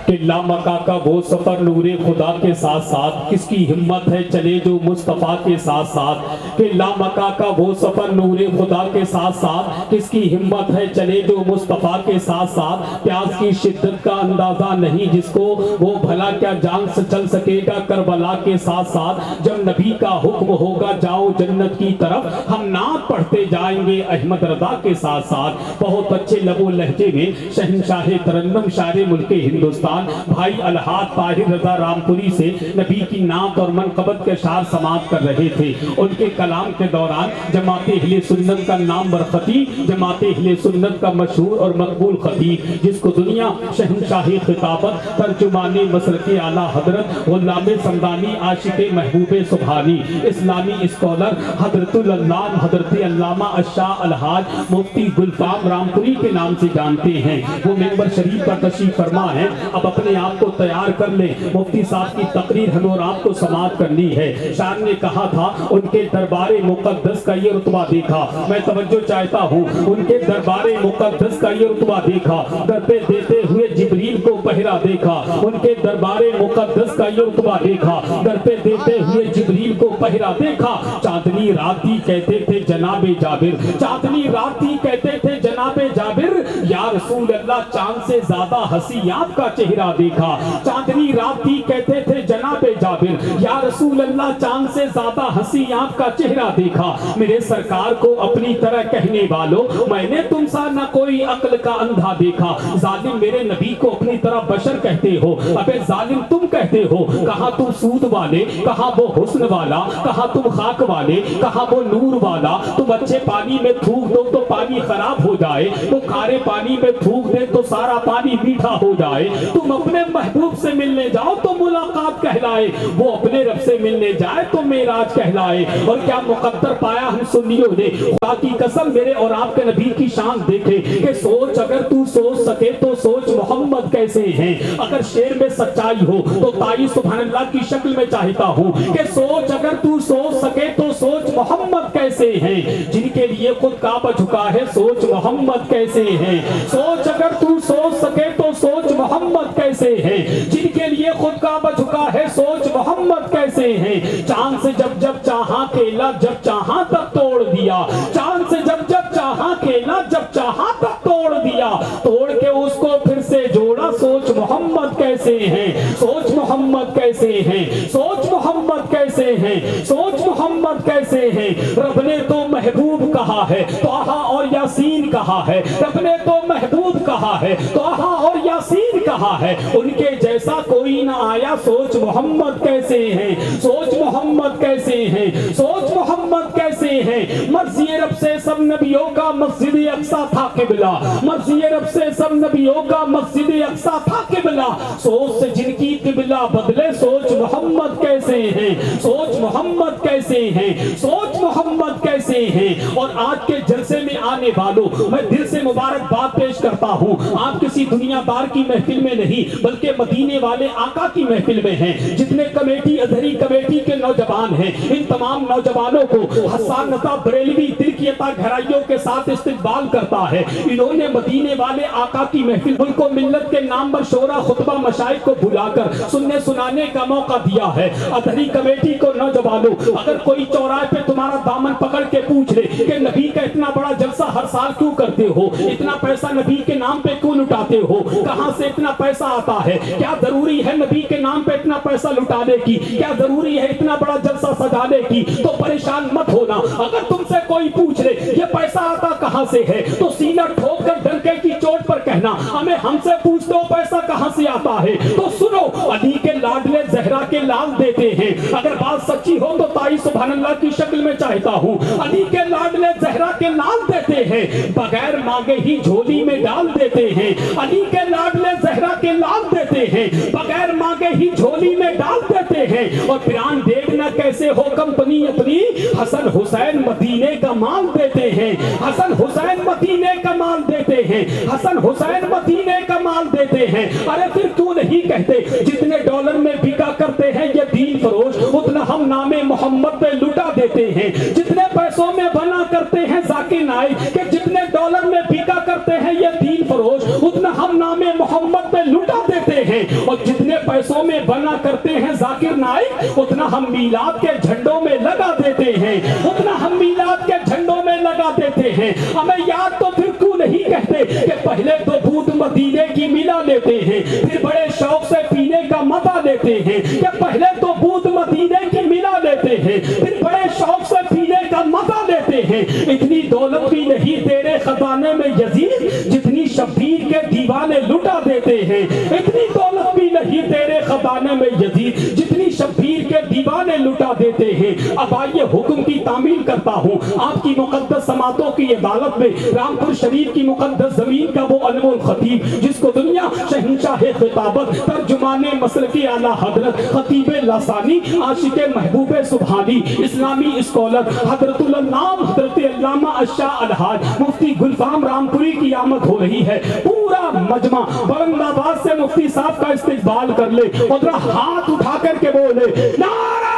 کہ لامکہ کا وہ سفر نور خدا کے ساتھ ساتھ، کس کی ہمت ہے چلے جو مصطفیٰ کے ساتھ ساتھ، کہ لامکہ کا وہ سفر نور خدا کے ساتھ ساتھ، کس کی ہمت ہے چلے جو مصطفیٰ کے ساتھ ساتھ، پیاس کی شدت کا اندازہ نہیں جس کو، وہ بھلا کیا جان سے چل سکے گا کربلا کے ساتھ ساتھ، جب نبی کا حکم ہوگا جاؤ جنت کی طرف، ہم نعت پڑھتے جائیں گے احمد رضا کے ساتھ ساتھ۔ بہت اچھے لب و لہجے میں شہنشاہ ترنم شاعر ملک ہندوستان بھائی الحاج طاہر رضا رامپوری سے نبی کی نعت اور منقبت کے اشعار سماعت کر رہے تھے۔ ان کے کلام کے دوران جماعت اہل سنت کا نامور خطیب، جماعت اہل سنت کا مشہور اور مقبول خطیب، جس کو دنیا شہنشاہی خطابت، ترجمان مسلک اعلیٰ حضرت غلام سمدانی عاشق محبوب سبحانی، اسلامی اسکالر حضرت العلامہ حضرت علامہ الشاہ الحاج مفتی گلفام رامپوری کے نام سے جانتے ہیں، وہ ممبر شریف پر تشریف فرما ہے۔ اب اپنے آپ کو تیار کر لیں، مفتی صاحب کی تقریر ہمیں اور آپ کو سماعت کرنی ہے۔ شاعر نے کہا تھا ان کے دربار مقدس کا یہ رتبہ دیکھا، میں توجہ چاہتا ہوں، ان کے دربار مقدس کا یہ رتبہ دیکھا، در پہ دیتے ہوئے جبریل کو پہرا دیکھا، ان کے دربار مقدس کا یہ رتبہ دیکھا، در پہ دیتے ہوئے جبریل کو پہرا دیکھا، چاندنی راتی کہتے تھے جناب جابر، چاندنی راتی کہتے تھے جناب جابر، یا رسول اللہ چاند سے زیادہ ہنسی آپ کا چہرہ دیکھا، چاندنی راتی کہتے تھے جناب جابر، یا رسول اللہ چاند سے زیادہ ہنسی آپ کا چہرہ دیکھا، میرے سرکار کو اپنی طرح کہنے والوں، میں نے تم سا نہ کوئی عقل کا اندھا دیکھا، ظالم میرے نبی کو اپنی طرح بشر کہتے ہو، ابے ظالم تم کہتے ہو، کہاں تم سود والے، کہاں وہ حسن والا، کہاں تم خاک والے، کہاں وہ نور والا، تم اچھے پانی میں تھوک دو تو پانی خراب ہو جائے، تم کھارے پانی میں تھوک دے تو سارا پانی میٹھا ہو جائے، تم اپنے محبوب سے ملنے جاؤ تو ملاقات کہلائے، وہ اپنے رب سے ملنے جائے تو معراج کہلائے، اور کیا مقدر پایا ہم سنیوں نے، خدا کی قسم میرے اور آپ کے نبی کی شان دیکھے، کہ سوچ اگر تو سوچ سکے تو سوچ محمد کیسے ہیں، اگر شعر میں سچائی ہو تو تائی سبحان اللہ کی شکل میں چاہتا ہوں، کہ سوچ اگر تو سوچ سکے تو سوچ محمد کیسے ہیں، جن کے لیے خود کعبہ جھکا ہے سوچ محمد کیسے ہیں، سوچ اگر تو سوچ سکے تو سوچ محمد کیسے ہیں، جن کے لیے خود کعبہ جھکا ہے سوچ محمد کیسے ہیں، چاند سے جب جب چاہاں کھیلا جب چاہاں تک توڑ دیا، چاند سے جب جب چاہاں کھیلا جب چاہاں تک توڑ دیا، توڑ کے اس کو پھر سے جوڑا سوچ محمد کیسے ہیں، سوچ محمد کیسے ہیں، سوچ محمد کیسے ہیں، سوچ محمد کیسے ہیں، رب نے تو محبوب کہا ہے طٰہٰ اور یاسین کہا ہے، رب نے تو محبوب کہا ہے طٰہٰ اور یاسین کہا ہے، ان کے جیسا کوئی نہ آیا سوچ محمد کیسے ہیں، سوچ محمد کیسے ہیں، سوچ محمد کیسے ہیں، مرضی رب سے سب نبیوں کا مسجد اقصیٰ تھا قبلہ، مرضی رب سے سب نبیوں کا مسجد اقصیٰ تھا قبلہ، سوچ سے جن کی قبلہ بدلے سوچ محمد کیسے ہیں، سوچ محمد کیسے ہیں، سوچ محمد کیسے ہیں، اور آج کے جلسے میں آنے والوں میں دل سے مبارکباد پیش کرتا ہوں، آپ کسی دنیا دار کی محفل میں نہیں بلکہ مدینے والے آقا کی محفل میں ہیں، جتنے کمیٹی ازہری کمیٹی کے نوجوان ہیں، ان تمام نوجوانوں کو حسان رضا بریلوی دل کی عطا گہرائیوں کے ساتھ استقبال کرتا ہے، انہوں نے مدینے والے آقا کی محفل ملک و ملت کے نام پر شورا خطبہ مشائخ کو بلا کر سننے سنانے کا موقع دیا ہے، ازہری کمیٹی کو نوجوانوں، اگر کوئی چوراہے پہ تمہارا دامن پکڑ کے پوچھ لے کہ نبی کا اتنا بڑا جلسہ ہر سال کیوں کرتے ہو، اتنا پیسہ نبی کے نام پہ کیوں لٹاتے ہو، کہاں سے اتنا پیسہ آتا ہے، کیا ضروری ہے نبی کے نام پہ اتنا پیسہ لٹانے کی، کیا ضروری ہے اتنا بڑا جلسہ سجانے کی، تو پریشان مت ہونا، اگر تم سے کوئی پوچھ لے یہ پیسہ آتا کہاں سے ہے تو سینہ ٹھوک کر ڈنکے کی چوٹ پر کہنا ہمیں ہم سے پوچھتے ہو پیسہ کہاں سے آتا ہے، تو سنو علی کے لاڈلے زہرا کے لال دیتے ہیں، اگر بات سچی ہو تو تائی سبحان اللہ کی شکل میں چاہتا ہوں، علی کے لاڈلے زہرا کے لال دیتے ہیں، بغیر مانگے ہی جھولی میں ڈال دیتے ہیں، علی کے لاڈلے زہرا کے لال دیتے ہیں، بغیر مانگے ہی جھولی میں ڈال دیتے ہیں، اور پیران دیکھنا کیسے ہو کمپنی اپنی، حسن حسین مدینے کا مال دیتے ہیں، حسن حسین مدینے کا مال دیتے ہیں، حسن حسین مدینے کا مال دیتے ہیں، ارے پھر کیوں نہیں کہتے جتنے ڈالر میں بکا کرتے ہیں یہ دین فروش اتنا ہم نام محمد پہ لٹا دیتے ہیں، جتنے پیسوں میں بنا کرتے ہیں ذاکر نائک کہ جتنے ڈالر میں بکا کرتے ہیں یہ دین فروش اتنا ہم نام محمد پہ لٹا دیتے ہیں، ہیں, اور جتنے پیسوں میں بنا کرتے ہیں ذاکر نائک, اتنا ہم میلاد کے جھنڈوں میں لگا دیتے ہیں, اتنا ہم میلاد کے جھنڈوں میں لگا دیتے ہیں. ہمیں یاد تو پھر کیوں نہیں کہتے کہ پہلے تو دودھ مدینے کی ملا لیتے ہیں, پھر بڑے شوق سے پینے کا مزہ لیتے ہیں, کہ پہلے تو دودھ مدینے کی ملا لیتے ہیں, پھر بڑے شوق سے پینے کا مزہ لیتے ہیں. اتنی دولت بھی نہیں تیرے خزانے میں یزید جتنی شبیر کے دیوانے لٹا دیتے ہیں, اتنی دولت بھی نہیں تیرے خزانے میں یزید جتنی شبیر کے دیوانے لٹا دیتے ہیں. اب آئیے حکم کی تعمیل کرتا ہوں آپ کی مقدس سماعتوں کی عدالت میں. رامپور شریف کی مقدس زمین کا وہ انمول خطیب جس کو دنیا شہنشاہ خطابت, ترجمان مسلکی اعلیٰ حضرت خطیب لسانی, عاشق محبوب سبحانی, اسلامی اسکالر حضرت النام حضرت علامہ الشاہ الحاج مفتی گلفام رامپوری کی آمد ہو رہی ہے. پورا مجمع بلند آواز سے مفتی صاحب کا استقبال کر لے اور ذرا ہاتھ اٹھا کر کے بولے نعرہ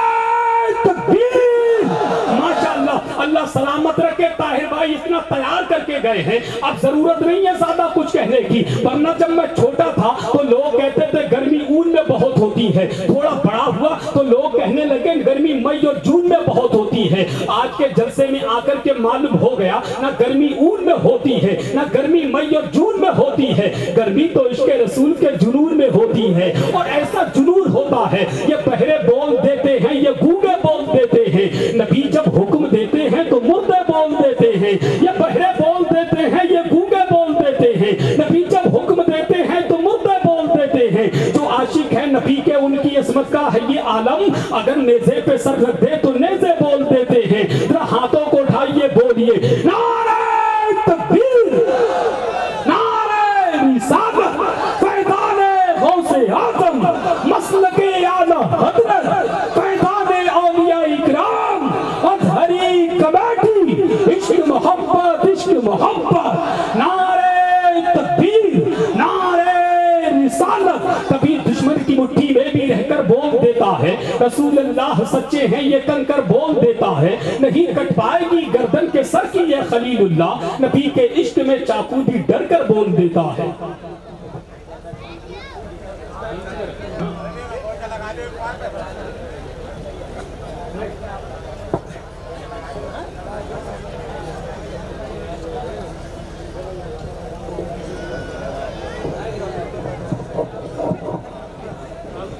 تکبیر. ماشاءاللہ, اللہ سلامت رکھے. طاہر بھائی اتنا تیار کر کے گئے ہیں, اب ضرورت نہیں ہے زیادہ کچھ کہنے کی, ورنہ جب میں چھوٹا تھا تو لوگ کہتے تھے گرمی اون میں بہت ہوتی ہے, تھوڑا بڑا ہوا تو لوگ کہنے لگے گرمی مئی اور جون میں بہت ہوتی ہے. آج کے جلسے میں آ کر کے معلوم ہو گیا نہ گرمی اون میں ہوتی ہے نہ گرمی مئی اور جون میں ہوتی ہے, گرمی تو عشق رسول کے جنون میں ہوتی ہے. اور ایسا جنون ہوتا ہے, یہ بہرے بول دیتے ہیں, یہ گونگے بول دیتے ہیں, نبی جب حکم دیتے ہیں تو مردے بول دیتے ہیں, یہ بہرے بول دیتے ہیں, یہ گونگے بول دیتے ہیں, نبی جب حکم دیتے ہیں تو مردے بول دیتے ہیں. جو عاشق ہے نبی کے ان کی عصمت کا ہے یہ عالم, اگر نیزے پہ سر رکھ دے تو نیزے بول دیتے ہیں. ذرا ہاتھوں کو اٹھائیے بولیے نعرہ تکبیر, نعرہ رسالت, فیضان غوث اعظم, مسلک اعلیٰ حضرت, فیضان اولیاء اکرام, اظہری کمیٹی, عشق محبت عشق محبت, نعرہ تکبیر, نعرہ رسالت. کبھی دشمن کی مٹھی میں بھی رہ کر بول دیتا ہے رسول اللہ سچے ہیں یہ کن کر بول دیتا ہے, نہیں کٹ پائے گی گردن کے سر کی یہ خلیل اللہ, نبی کے عشق میں چاقو بھی ڈر کر بول دیتا ہے.